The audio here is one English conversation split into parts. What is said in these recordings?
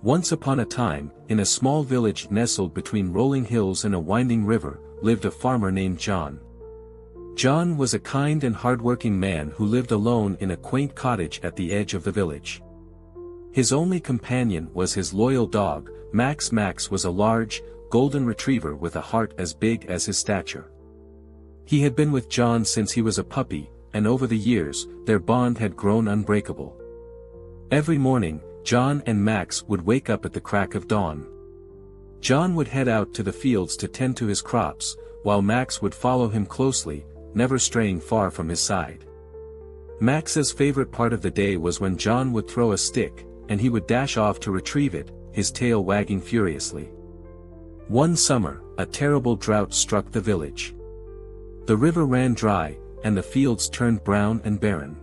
Once upon a time, in a small village nestled between rolling hills and a winding river, lived a farmer named John. John was a kind and hard-working man who lived alone in a quaint cottage at the edge of the village. His only companion was his loyal dog, Max. Max was a large, golden retriever with a heart as big as his stature. He had been with John since he was a puppy, and over the years, their bond had grown unbreakable. Every morning, John and Max would wake up at the crack of dawn. John would head out to the fields to tend to his crops, while Max would follow him closely, never straying far from his side. Max's favorite part of the day was when John would throw a stick, and he would dash off to retrieve it, his tail wagging furiously. One summer, a terrible drought struck the village. The river ran dry, and the fields turned brown and barren.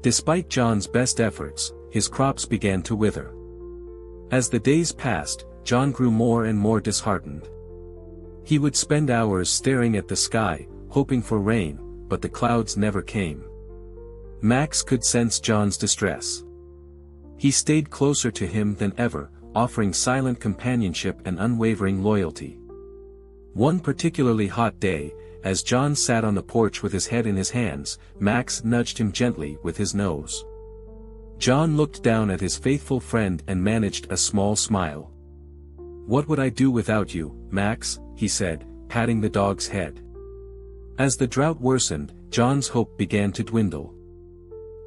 Despite John's best efforts, his crops began to wither. As the days passed, John grew more and more disheartened. He would spend hours staring at the sky, hoping for rain, but the clouds never came. Max could sense John's distress. He stayed closer to him than ever, offering silent companionship and unwavering loyalty. One particularly hot day, as John sat on the porch with his head in his hands, Max nudged him gently with his nose. John looked down at his faithful friend and managed a small smile. "What would I do without you, Max?" he said, patting the dog's head. As the drought worsened, John's hope began to dwindle.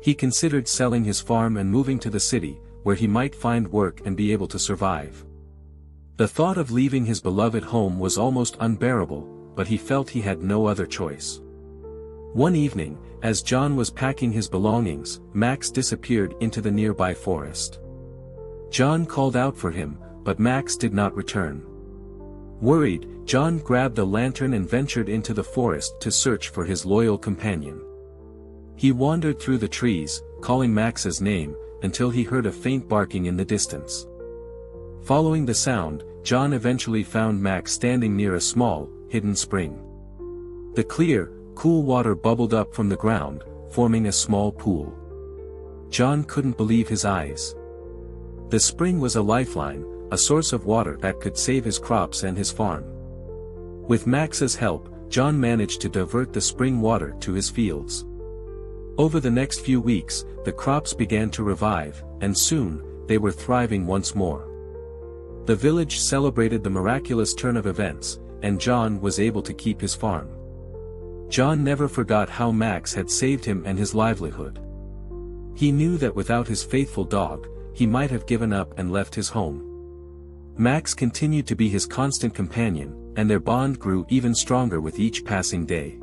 He considered selling his farm and moving to the city, where he might find work and be able to survive. The thought of leaving his beloved home was almost unbearable, but he felt he had no other choice. One evening, as John was packing his belongings, Max disappeared into the nearby forest. John called out for him, but Max did not return. Worried, John grabbed a lantern and ventured into the forest to search for his loyal companion. He wandered through the trees, calling Max's name, until he heard a faint barking in the distance. Following the sound, John eventually found Max standing near a small, hidden spring. The clear, cool water bubbled up from the ground, forming a small pool. John couldn't believe his eyes. The spring was a lifeline, a source of water that could save his crops and his farm. With Max's help, John managed to divert the spring water to his fields. Over the next few weeks, the crops began to revive, and soon, they were thriving once more. The village celebrated the miraculous turn of events, and John was able to keep his farm. John never forgot how Max had saved him and his livelihood. He knew that without his faithful dog, he might have given up and left his home. Max continued to be his constant companion, and their bond grew even stronger with each passing day.